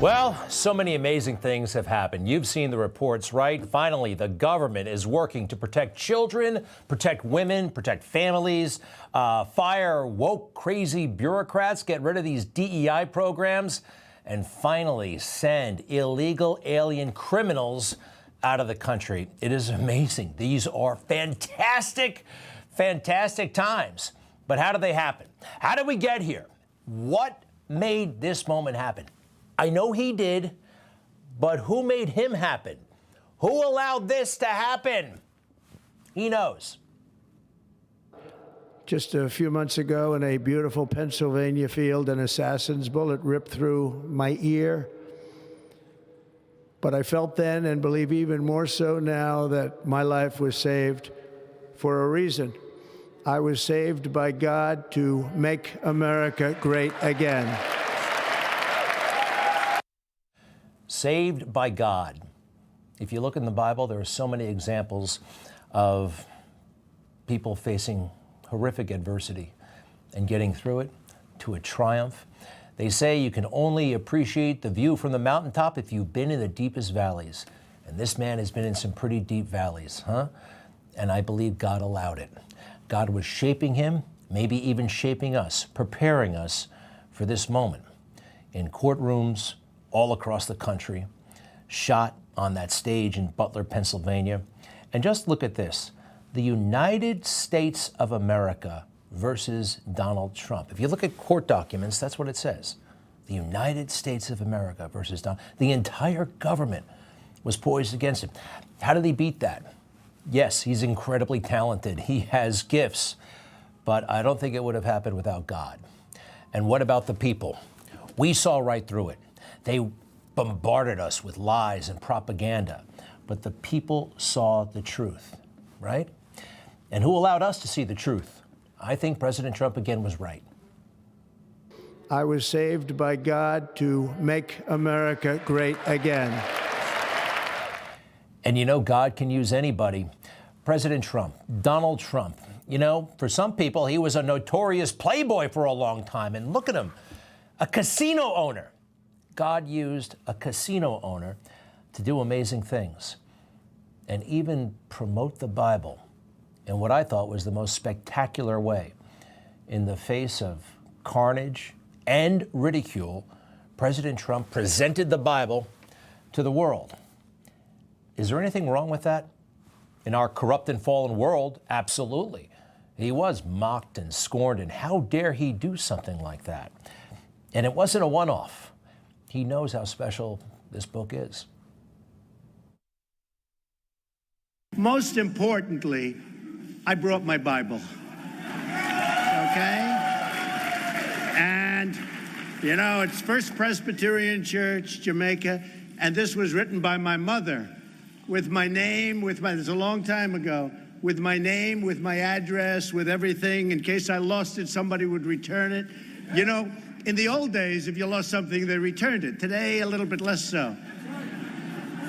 Well, so many amazing things have happened. You've seen the reports, right? Finally, the government is working to protect children, protect women, protect families, fire woke, crazy bureaucrats, get rid of these DEI programs, and finally send illegal alien criminals out of the country. It is amazing. These are fantastic, fantastic times. But how did they happen? How did we get here? What made this moment happen? I know he did, but who made him happen? Who allowed this to happen? He knows. Just a few months ago in a beautiful Pennsylvania field, an assassin's bullet ripped through my ear. But I felt then, and believe even more so now, that my life was saved for a reason. I was saved by God to make America great again. Saved by God. If you look in the Bible, there are so many examples of people facing horrific adversity and getting through it to a triumph. They say you can only appreciate the view from the mountaintop if you've been in the deepest valleys. And this man has been in some pretty deep valleys, huh? And I believe God allowed it. God was shaping him, maybe even shaping us, preparing us for this moment. In courtrooms all across the country, shot on that stage in Butler, Pennsylvania. And just look at this, the United States of America versus Donald Trump. If you look at court documents, that's what it says. The United States of America versus Donald. The entire government was poised against him. How did he beat that? Yes, he's incredibly talented. He has gifts, but I don't think it would have happened without God. And what about the people? We saw right through it. They bombarded us with lies and propaganda, but the people saw the truth, right? And who allowed us to see the truth? I think President Trump again was right. I was saved by God to make America great again. And you know, God can use anybody. President Trump, Donald Trump, you know, for some people, he was a notorious playboy for a long time. And look at him, a casino owner. God used a casino owner to do amazing things and even promote the Bible in what I thought was the most spectacular way. In the face of carnage and ridicule, President Trump presented the Bible to the world. Is there anything wrong with that? In our corrupt and fallen world, absolutely. He was mocked and scorned, and how dare he do something like that? And it wasn't a one-off. He knows how special this book is. Most importantly, I brought my Bible. Okay? And, you know, it's First Presbyterian Church, Jamaica, and this was written by my mother with my name, it's a long time ago, with my name, with my address, with everything. In case I lost it, somebody would return it. You know, in the old days, if you lost something, they returned it. Today, a little bit less so.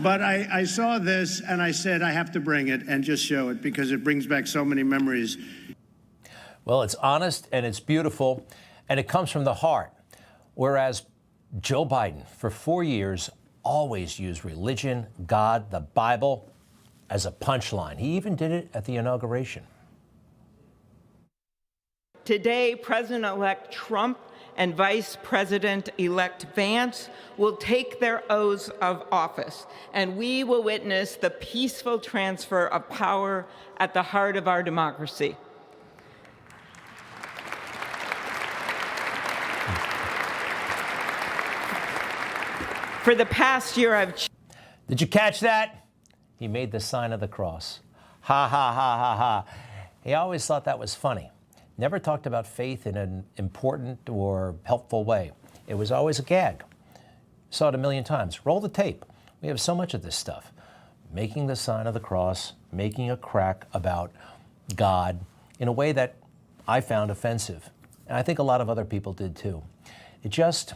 But I saw this, and I said, I have to bring it and just show it because it brings back so many memories. Well, it's honest, and it's beautiful, and it comes from the heart. Whereas Joe Biden, for 4 years, always used religion, God, the Bible, as a punchline. He even did it at the inauguration. Today, President-elect Trump and Vice President-elect Vance will take their oaths of office, and we will witness the peaceful transfer of power at the heart of our democracy. For the past year, Did you catch that? He made the sign of the cross. Ha, ha, ha, ha, ha. He always thought that was funny. Never talked about faith in an important or helpful way. It was always a gag. Saw it a million times. Roll the tape. We have so much of this stuff. Making the sign of the cross, making a crack about God in a way that I found offensive. And I think a lot of other people did too. It just,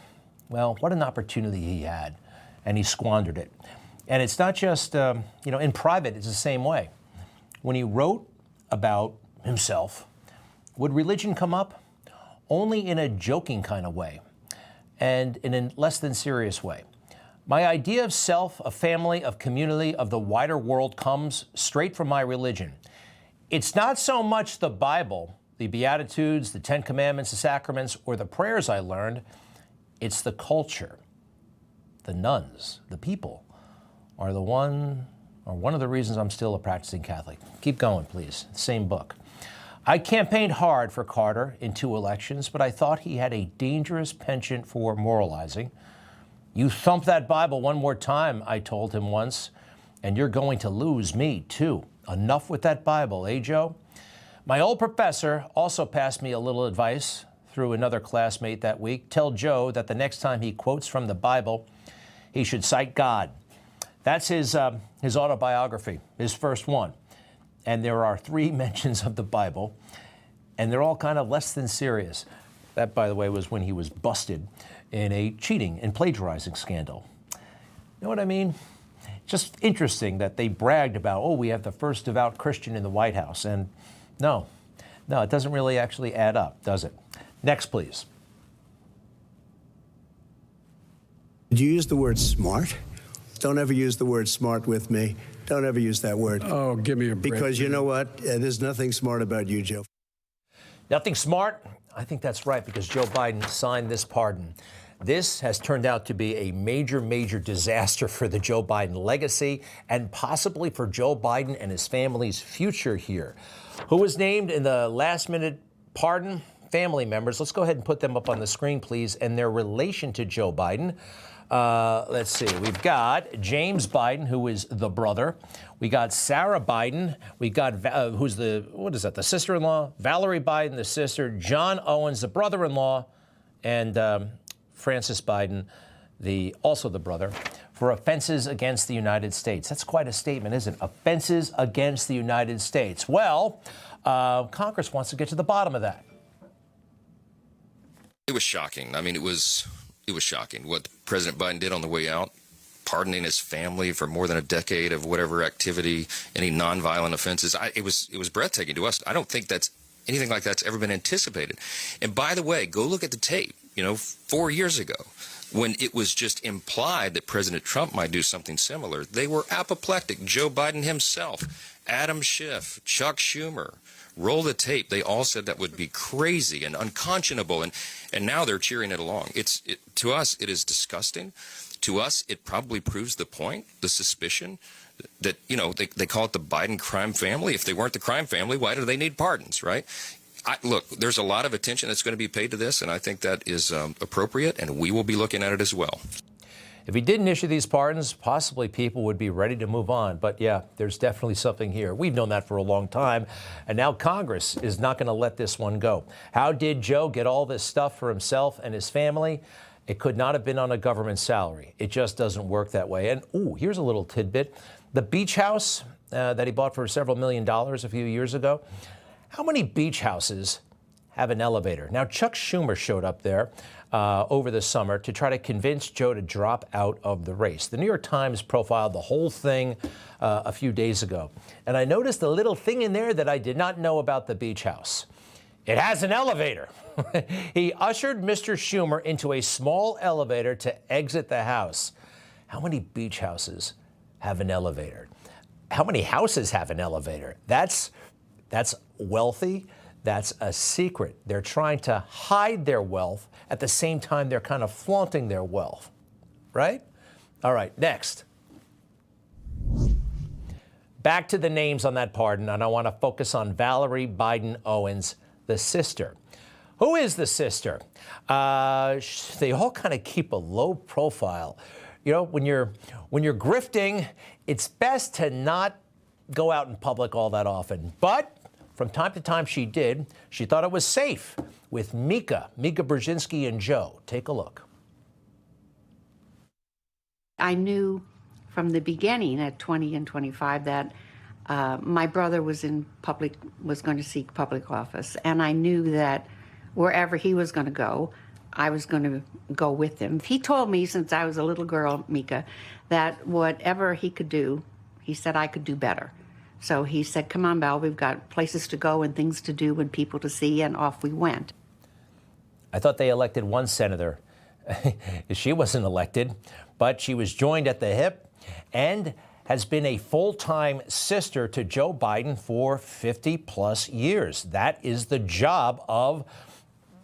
well, what an opportunity he had, and he squandered it. And it's not just, in private, it's the same way. When he wrote about himself, would religion come up? Only in a joking kind of way and in a less than serious way. My idea of self, of family, of community, of the wider world comes straight from my religion. It's not so much the Bible, the Beatitudes, the Ten Commandments, the sacraments, or the prayers I learned. It's the culture. The nuns, the people, are one of the reasons I'm still a practicing Catholic. Keep going, please. Same book. I campaigned hard for Carter in 2 elections, but I thought he had a dangerous penchant for moralizing. You thump that Bible one more time, I told him once, and you're going to lose me, too. Enough with that Bible, eh, Joe? My old professor also passed me a little advice through another classmate that week. Tell Joe that the next time he quotes from the Bible, he should cite God. That's his autobiography, his first one. And there are 3 mentions of the Bible, and they're all kind of less than serious. That, by the way, was when he was busted in a cheating and plagiarizing scandal. You know what I mean? Just interesting that they bragged about, oh, we have the first devout Christian in the White House. And no, it doesn't really actually add up, does it? Next, please. Did you use the word smart? Don't ever use the word smart with me. Don't ever use that word. Oh, give me a break. Because you know what? There's nothing smart about you, Joe. Nothing smart? I think that's right, because Joe Biden signed this pardon. This has turned out to be a major, major disaster for the Joe Biden legacy and possibly for Joe Biden and his family's future here. Who was named in the last-minute pardon? Family members. Let's go ahead and put them up on the screen, please, and their relation to Joe Biden. Let's see. We've got James Biden, who is the brother. We got Sarah Biden. We got, who's the sister-in-law? Valerie Biden, the sister. John Owens, the brother-in-law. And Francis Biden, also the brother, for offenses against the United States. That's quite a statement, isn't it? Offenses against the United States. Well, Congress wants to get to the bottom of that. It was shocking. I mean, it was shocking what President Biden did on the way out, pardoning his family for more than a decade of whatever activity, any nonviolent offenses. It was breathtaking to us. I don't think that's anything like that's ever been anticipated. And by the way, go look at the tape. 4 years ago, when it was just implied that President Trump might do something similar, they were apoplectic. Joe Biden himself, Adam Schiff, Chuck Schumer. Roll the tape. They all said that would be crazy and unconscionable, and now they're cheering it along. To us, it is disgusting. To us, it probably proves the point, the suspicion that, they call it the Biden crime family. If they weren't the crime family, why do they need pardons, right? Look, there's a lot of attention that's going to be paid to this, and I think that is appropriate, and we will be looking at it as well. If he didn't issue these pardons, possibly people would be ready to move on. But yeah, there's definitely something here. We've known that for a long time. And now Congress is not going to let this one go. How did Joe get all this stuff for himself and his family? It could not have been on a government salary. It just doesn't work that way. And here's a little tidbit. The beach house that he bought for several $1 million a few years ago. How many beach houses have an elevator? Now, Chuck Schumer showed up there over the summer to try to convince Joe to drop out of the race. The New York Times profiled the whole thing a few days ago. And I noticed a little thing in there that I did not know about the beach house. It has an elevator. He ushered Mr. Schumer into a small elevator to exit the house. How many beach houses have an elevator? How many houses have an elevator? That's wealthy. That's a secret. They're trying to hide their wealth. At the same time, they're kind of flaunting their wealth, right? All right, next. Back to the names on that pardon, and I want to focus on Valerie Biden Owens, the sister. Who is the sister? They all kind of keep a low profile. When you're grifting, it's best to not go out in public all that often. But from time to time she did. She thought it was safe with Mika Brzezinski and Joe. Take a look. I knew from the beginning at 20 and 25 that my brother was going to seek public office. And I knew that wherever he was going to go, I was going to go with him. He told me since I was a little girl, Mika, that whatever he could do, he said I could do better. So he said, come on, Val, we've got places to go and things to do and people to see, and off we went. I thought they elected one senator. She wasn't elected. but she was joined at the hip and has been a full-time sister to Joe Biden for 50-plus years. That is the job of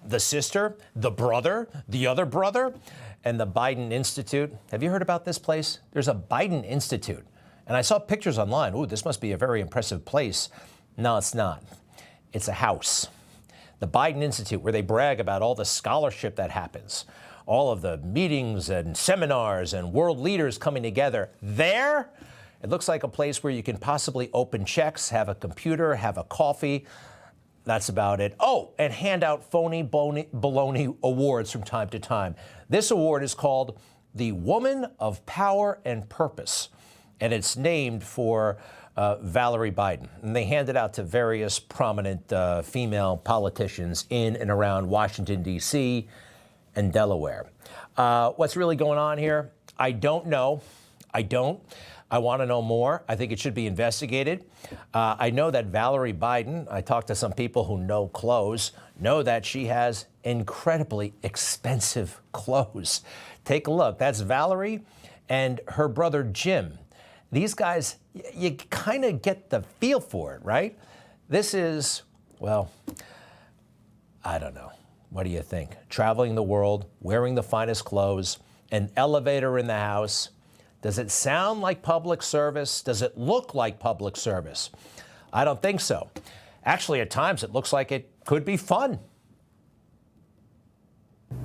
the sister, the brother, the other brother, and the Biden Institute. Have you heard about this place? There's a Biden Institute. And I saw pictures online. Ooh, this must be a very impressive place. No, it's not. It's a house. The Biden Institute, where they brag about all the scholarship that happens, all of the meetings and seminars and world leaders coming together. There, it looks like a place where you can possibly open checks, have a computer, have a coffee. That's about it. Oh, and hand out phony baloney awards from time to time. This award is called the Woman of Power and Purpose, and it's named for Valerie Biden. And they hand it out to various prominent female politicians in and around Washington, D.C. and Delaware. What's really going on here? I don't know. I want to know more. I think it should be investigated. I know that Valerie Biden, I talked to some people who know clothes, know that she has incredibly expensive clothes. Take a look. That's Valerie and her brother Jim. These guys, you kind of get the feel for it, right? This is, well, I don't know. What do you think? Traveling the world, wearing the finest clothes, an elevator in the house. Does it sound like public service? Does it look like public service? I don't think so. Actually, at times, it looks like it could be fun.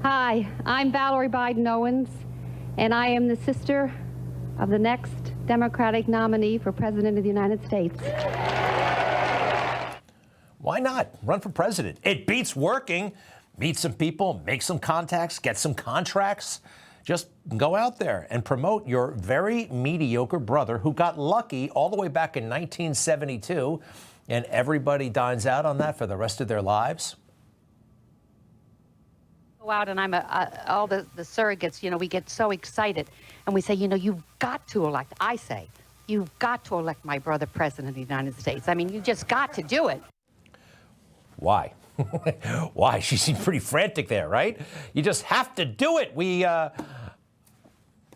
Hi, I'm Valerie Biden Owens, and I am the sister of the next Democratic nominee for President of the United States. Why not? Run for president. It beats working. Meet some people, make some contacts, get some contracts. Just go out there and promote your very mediocre brother who got lucky all the way back in 1972, and everybody dines out on that for the rest of their lives. Go out and I'm all the surrogates, we get so excited and we say, you've got to elect. I say, you've got to elect my brother president of the United States. I mean, you just got to do it. Why? Why? She seemed pretty frantic there, right? You just have to do it.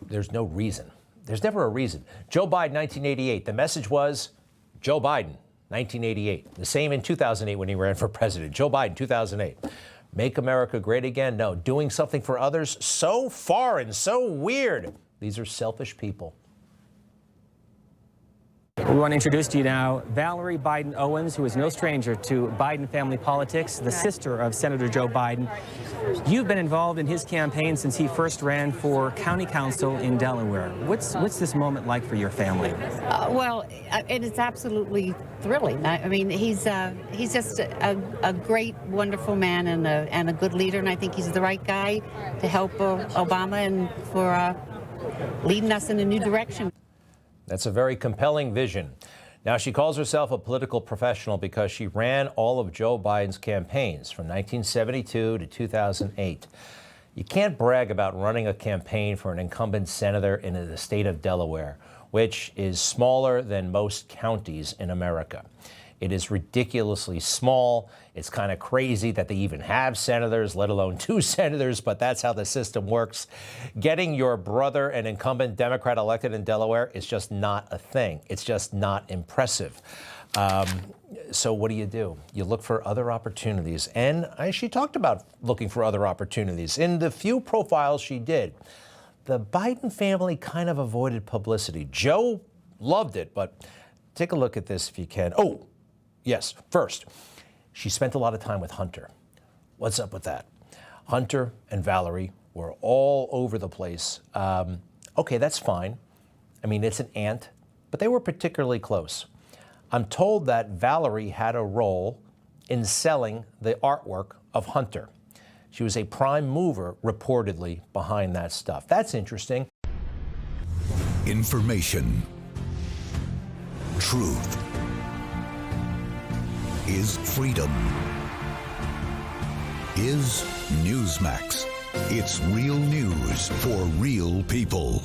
There's no reason. There's never a reason. Joe Biden, 1988. The message was Joe Biden, 1988. The same in 2008 when he ran for president. Joe Biden, 2008. Make America great again? No. Doing something for others? So foreign, so weird. These are selfish people. We want to introduce to you now Valerie Biden Owens, who is no stranger to Biden family politics, the sister of Senator Joe Biden. You've been involved in his campaign since he first ran for county council in Delaware. What's this moment like for your family? It is absolutely thrilling. I mean, he's just a great, wonderful man and a good leader, and I think he's the right guy to help Obama and for leading us in a new direction. That's a very compelling vision. Now, she calls herself a political professional because she ran all of Joe Biden's campaigns from 1972 to 2008. You can't brag about running a campaign for an incumbent senator in the state of Delaware, which is smaller than most counties in America. It is ridiculously small. It's kind of crazy that they even have senators, let alone 2 senators, but that's how the system works. Getting your brother, an incumbent Democrat, elected in Delaware is just not a thing. It's just not impressive. So what do? You look for other opportunities. And she talked about looking for other opportunities. In the few profiles she did, the Biden family kind of avoided publicity. Joe loved it, but take a look at this if you can. Oh, yes. First, she spent a lot of time with Hunter. What's up with that? Hunter and Valerie were all over the place. Okay, that's fine. I mean, it's an aunt, but they were particularly close. I'm told that Valerie had a role in selling the artwork of Hunter. She was a prime mover, reportedly, behind that stuff. That's interesting. Information. Truth. Is freedom. Is Newsmax. It's real news for real people.